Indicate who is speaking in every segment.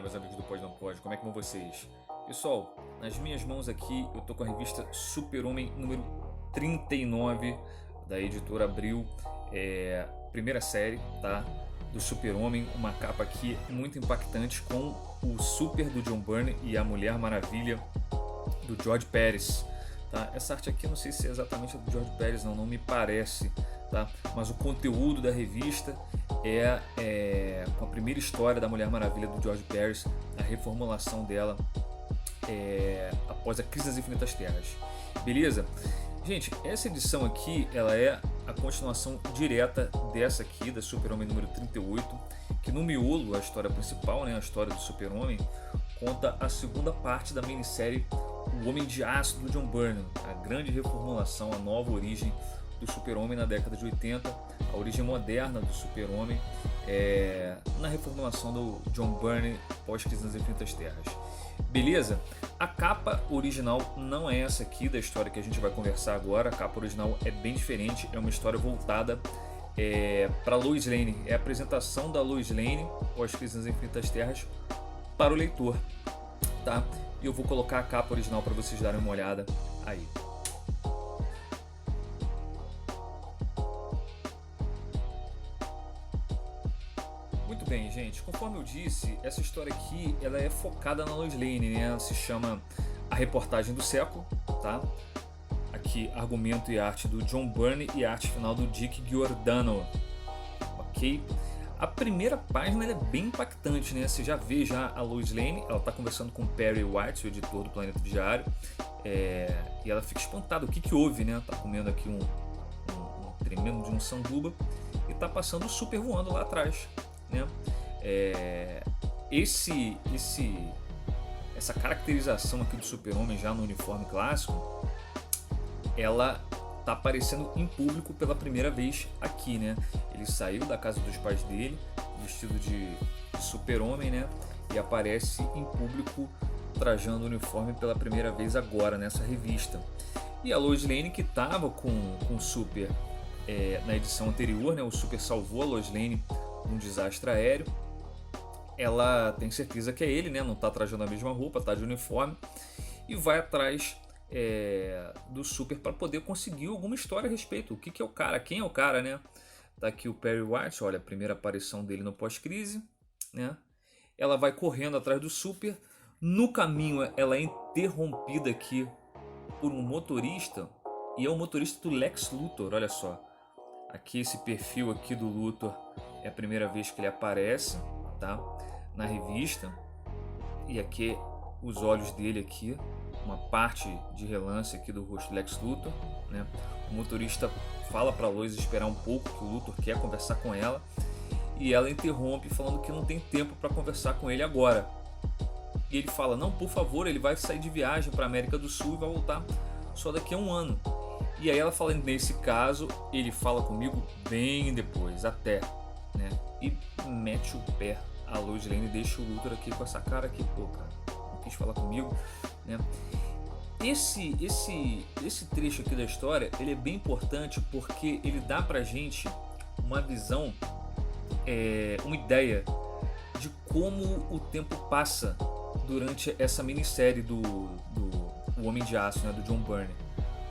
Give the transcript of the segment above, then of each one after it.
Speaker 1: meus amigos do Pode Não Pode, como é que vão vocês? Pessoal, nas minhas mãos aqui eu tô com a revista Super-Homem número 39 da editora Abril, primeira série, tá? Do Super-Homem, uma capa aqui muito impactante com o Super do John Byrne e a Mulher Maravilha do George Pérez, tá? Essa arte aqui eu não sei se é exatamente a do George Pérez, não me parece, tá? Mas o conteúdo da revista é com a primeira história da Mulher Maravilha do George Pérez, a reformulação dela após a Crise das Infinitas Terras. Beleza? Gente, essa edição aqui ela é a continuação direta dessa aqui, da Super-Homem número 38, que no miolo, a história principal, né, a história do Super-Homem, conta a segunda parte da minissérie O Homem de Aço do John Byrne, a grande reformulação, a nova origem do Super-Homem na década de 80, a origem moderna do Super-Homem na reformulação do John Byrne pós-Crise das Infinitas Terras. Beleza? A capa original não é essa aqui da história que a gente vai conversar agora. A capa original é bem diferente, é uma história voltada para Lois Lane. É a apresentação da Lois Lane pós-Crise das Infinitas Terras para o leitor, tá? E eu vou colocar a capa original para vocês darem uma olhada aí. Muito bem, gente, conforme eu disse, essa história aqui ela é focada na Lois Lane, né? Ela se chama A Reportagem do Século, tá? Aqui, argumento e arte do John Byrne e arte final do Dick Giordano, ok? A primeira página ela é bem impactante, né? Você já vê a Lois Lane, ela está conversando com Perry White, o editor do Planeta Diário, e ela fica espantada, o que houve, né? Tá comendo aqui um tremendo de um sanduba e tá passando o Super voando lá atrás, né? Essa caracterização aqui do Super-Homem já no uniforme clássico, ela tá aparecendo em público pela primeira vez aqui, né? Ele saiu da casa dos pais dele vestido de Super-Homem, né? E aparece em público trajando o uniforme pela primeira vez agora nessa revista. E a Lois Lane, que estava com o Super na edição anterior, né? O Super salvou a Lois Lane num desastre aéreo. Ela tem certeza que é ele, né? Não está trajando a mesma roupa, está de uniforme e vai atrás do Super para poder conseguir alguma história a respeito. O que é o cara? Quem é o cara, né? Tá aqui o Perry White, olha, a primeira aparição dele no pós-crise, né? Ela vai correndo atrás do Super. No caminho, ela é interrompida aqui por um motorista, e é o motorista do Lex Luthor, olha só. Aqui esse perfil aqui do Luthor é a primeira vez que ele aparece, tá? Na revista. E aqui os olhos dele aqui, uma parte de relance aqui do rosto do Lex Luthor, né? O motorista fala para Lois esperar um pouco, que o Luthor quer conversar com ela, e ela interrompe falando que não tem tempo para conversar com ele agora. E ele fala: não, por favor, ele vai sair de viagem para a América do Sul e vai voltar só daqui a um ano. E aí ela fala: nesse caso, ele fala comigo bem depois, até, né? E mete o pé. A Lois Lane deixa o Luthor aqui com essa cara aqui, pô, cara, não quis falar comigo, né? Esse trecho aqui da história, ele é bem importante porque ele dá pra gente uma visão, uma ideia de como o tempo passa durante essa minissérie do O Homem de Aço, né, do John Byrne.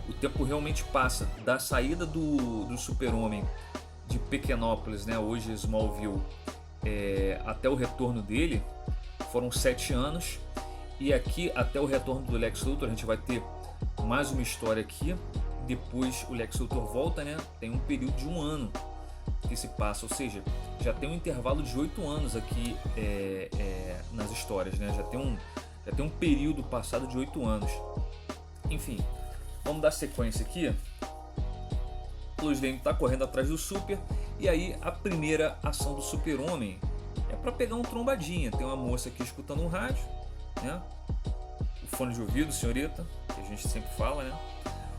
Speaker 1: O tempo realmente passa da saída do Super-Homem de Pequenópolis, né, hoje Smallville, até o retorno dele, foram 7 anos. E aqui até o retorno do Lex Luthor a gente vai ter mais uma história aqui. Depois o Lex Luthor volta, né? Tem um período de um ano que se passa, ou seja, já tem um intervalo de 8 anos aqui nas histórias, né? Já tem um período passado de 8 anos. Enfim, vamos dar sequência aqui. Lois Lane está correndo atrás do Super, e aí a primeira ação do Super-Homem é para pegar um trombadinha. Tem uma moça aqui escutando um rádio, né? O fone de ouvido, senhorita, que a gente sempre fala, né?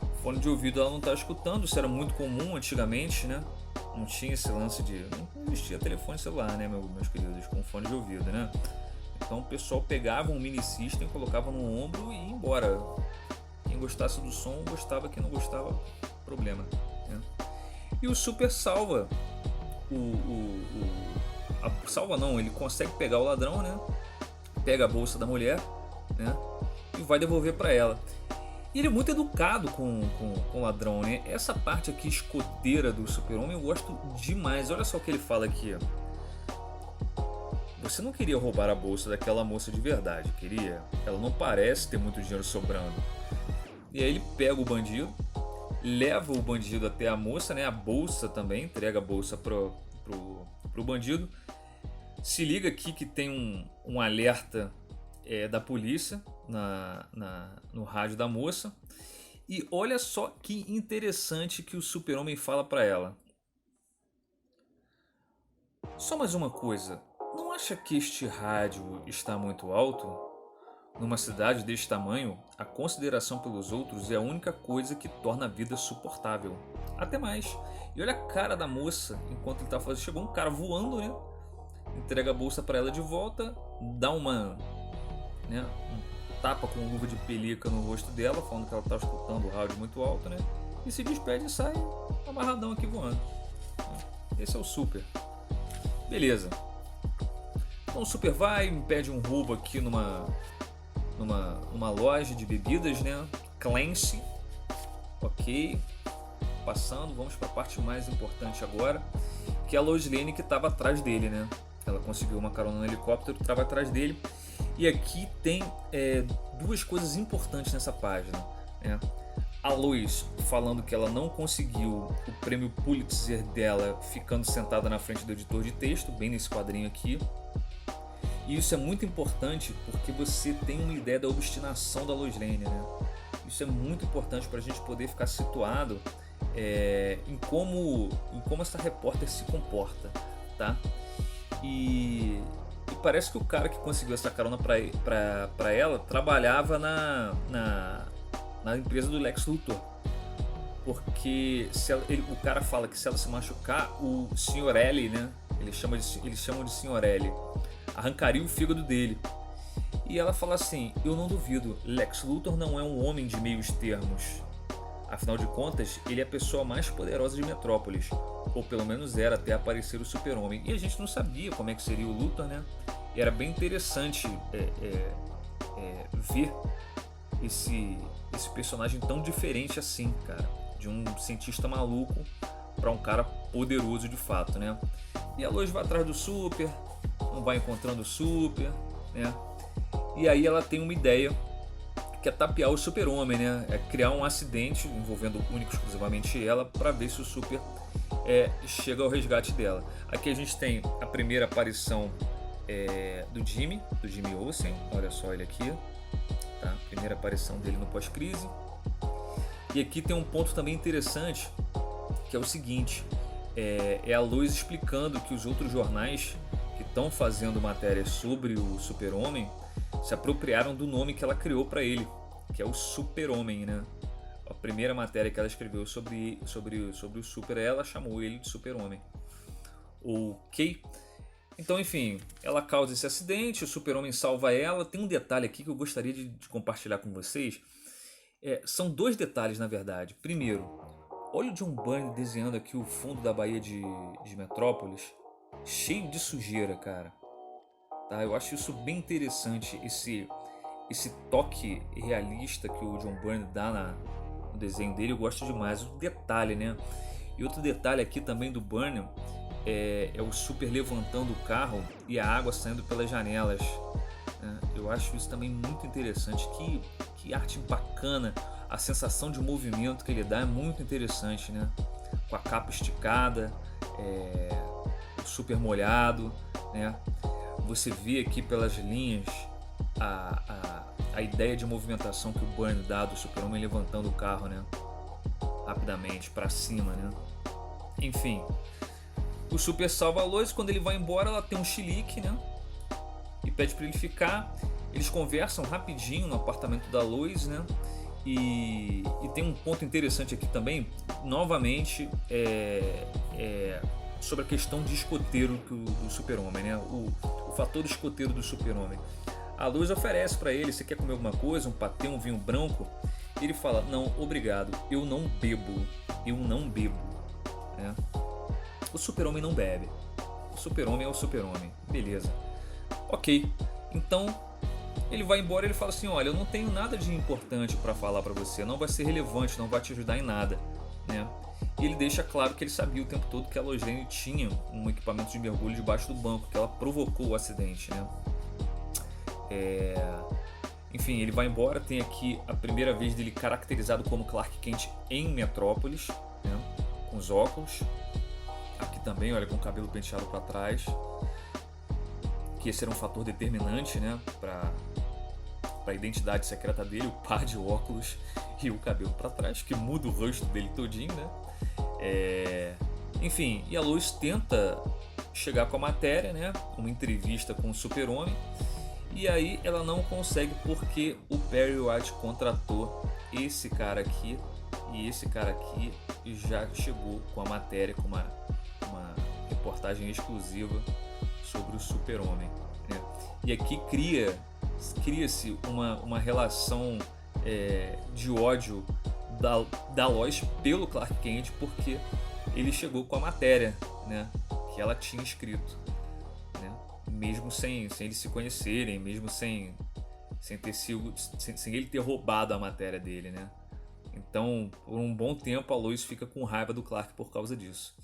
Speaker 1: O fone de ouvido ela não está escutando, isso era muito comum antigamente, né? Não tinha esse lance de... não existia telefone celular, né, meus queridos, com fone de ouvido, né? Então o pessoal pegava um mini system, colocava no ombro e ia embora. Quem gostasse do som, gostava, quem não gostava, problema, né? E o Super salva salva não, ele consegue pegar o ladrão, né? pega a bolsa da mulher, né, e vai devolver para ela. E ele é muito educado com o ladrão, né? Essa parte aqui escoteira do Super-Homem eu gosto demais. Olha só o que ele fala aqui, ó. Você não queria roubar a bolsa daquela moça de verdade, queria? Ela não parece ter muito dinheiro sobrando. E aí ele pega o bandido, leva o bandido até a moça, né? A bolsa também, entrega a bolsa pro bandido. Se liga aqui que tem um alerta da polícia no rádio da moça. E olha só que interessante que o Super-Homem fala para ela. Só mais uma coisa, não acha que este rádio está muito alto? Numa cidade deste tamanho, a consideração pelos outros é a única coisa que torna a vida suportável. Até mais. E olha a cara da moça enquanto ele tá fazendo. Chegou um cara voando, né? Entrega a bolsa para ela de volta, dá um tapa com luva de pelica no rosto dela, falando que ela tá escutando o rádio muito alto, né? E se despede e sai amarradão aqui voando. Esse é o Super. Beleza. Então o Super vai, pede um roubo aqui numa loja de bebidas, né? Clancy. Ok. Passando, vamos para a parte mais importante agora, que é a Lois Lane que estava atrás dele, né? Ela conseguiu uma carona no helicóptero, estava atrás dele. E aqui tem duas coisas importantes nessa página, né? A Lois falando que ela não conseguiu o prêmio Pulitzer dela ficando sentada na frente do editor de texto, bem nesse quadrinho aqui. E isso é muito importante porque você tem uma ideia da obstinação da Lois Lane, né? Isso é muito importante para a gente poder ficar situado em como essa repórter se comporta, tá? E parece que o cara que conseguiu essa carona para ela trabalhava na empresa do Lex Luthor, porque o cara fala que se ela se machucar, o Sr. L, né? Eles chamam de Sr. L, arrancaria o fígado dele. E ela fala assim: eu não duvido, Lex Luthor não é um homem de meios termos. Afinal de contas, ele é a pessoa mais poderosa de Metrópolis, ou pelo menos era até aparecer o Super-Homem. E a gente não sabia como é que seria o Luthor, né? E era bem interessante ver esse personagem tão diferente assim, cara, de um cientista maluco para um cara poderoso de fato, né? E a Lois vai atrás do Super, não vai encontrando o Super, né? E aí ela tem uma ideia, que é tapear o Super-Homem, né? É criar um acidente envolvendo único exclusivamente ela para ver se o Super chega ao resgate dela. Aqui a gente tem a primeira aparição do Jimmy Olsen, olha só ele aqui, tá? Primeira aparição dele no pós-crise. E aqui tem um ponto também interessante, que é o seguinte, é a Lois explicando que os outros jornais que estão fazendo matérias sobre o Super-Homem se apropriaram do nome que ela criou para ele, que é o Super-Homem, né? A primeira matéria que ela escreveu sobre o Super, ela chamou ele de Super-Homem. Ok? Então, enfim, ela causa esse acidente, o Super-Homem salva ela. Tem um detalhe aqui que eu gostaria de compartilhar com vocês. São dois detalhes, na verdade. Primeiro, olha o John Byrne desenhando aqui o fundo da Baía de Metrópolis, cheio de sujeira, cara. Tá? Eu acho isso bem interessante, esse toque realista que o John Byrne dá no desenho dele. Eu gosto demais. O detalhe, né? E outro detalhe aqui também do Byrne é o Super levantando o carro e a água saindo pelas janelas, né? Eu acho isso também muito interessante. Que arte bacana. A sensação de movimento que ele dá é muito interessante, né? Com a capa esticada, o Super molhado, né? Você vê aqui pelas linhas a ideia de movimentação que o Byrne dá do Super-Homem levantando o carro, né? Rapidamente para cima, né? Enfim, o Super salva a Lois. Quando ele vai embora, ela tem um chilique, né? E pede para ele ficar. Eles conversam rapidinho no apartamento da Lois, né? E tem um ponto interessante aqui também, novamente, sobre a questão de escoteiro do Super-Homem, né? O fator escoteiro do Super-Homem. A Lois oferece para ele: você quer comer alguma coisa, um patê, um vinho branco? Ele fala: não, obrigado, eu não bebo, né? O Super-Homem não bebe. O Super-Homem é o Super-Homem, beleza. Ok, Então ele vai embora e ele fala assim: olha, eu não tenho nada de importante para falar para você, não vai ser relevante, não vai te ajudar em nada, né? E ele deixa claro que ele sabia o tempo todo que a Lois Lane tinha um equipamento de mergulho debaixo do banco, que ela provocou o acidente, né? Enfim, ele vai embora. Tem aqui a primeira vez dele caracterizado como Clark Kent em Metrópolis, né? Com os óculos. Aqui também, olha, com o cabelo penteado para trás. Que esse era um fator determinante, né? Para a identidade secreta dele, o par de óculos e o cabelo para trás, que muda o rosto dele todinho, né? Enfim, e a Lois tenta chegar com a matéria, né? Uma entrevista com o Super-Homem. E aí ela não consegue porque o Perry White contratou esse cara aqui. E esse cara aqui já chegou com a matéria, com uma reportagem exclusiva sobre o Super-Homem, né? E aqui cria-se uma relação de ódio da Lois pelo Clark Kent, porque ele chegou com a matéria, né, que ela tinha escrito, né, mesmo sem eles se conhecerem, mesmo sem ele ter roubado a matéria dele, né? Então, por um bom tempo a Lois fica com raiva do Clark por causa disso,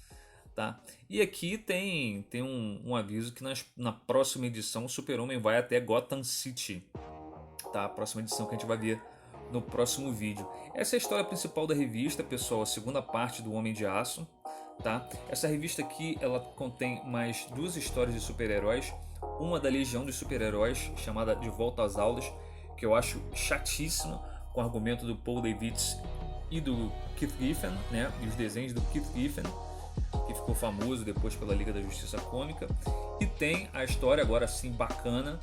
Speaker 1: tá? E aqui tem um aviso que na próxima edição o Super-Homem vai até Gotham City, tá? A próxima edição que a gente vai ver no próximo vídeo. Essa é a história principal da revista, pessoal, a segunda parte do Homem de Aço, tá? Essa revista aqui, ela contém mais 2 histórias de super-heróis, uma da Legião dos Super-Heróis, chamada De Volta às Aulas, que eu acho chatíssima, com o argumento do Paul Davids e do Keith Giffen, né? E os desenhos do Keith Giffen, que ficou famoso depois pela Liga da Justiça Cômica. E tem a história, agora sim, bacana,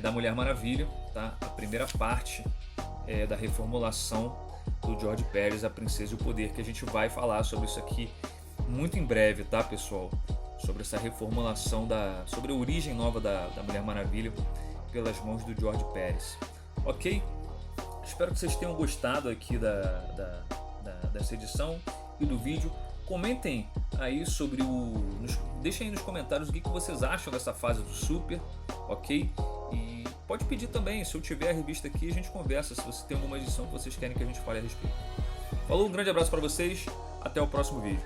Speaker 1: da Mulher Maravilha, tá? A primeira parte da reformulação do George Pérez, A Princesa e o Poder, que a gente vai falar sobre isso aqui muito em breve, tá, pessoal? Sobre essa reformulação, sobre a origem nova da Mulher Maravilha pelas mãos do George Pérez. Ok? Espero que vocês tenham gostado aqui dessa edição e do vídeo. Comentem aí sobre deixem aí nos comentários o que vocês acham dessa fase do Super, ok? E pode pedir também, se eu tiver a revista aqui, a gente conversa, se você tem alguma edição que vocês querem que a gente fale a respeito. Falou, um grande abraço para vocês, até o próximo vídeo.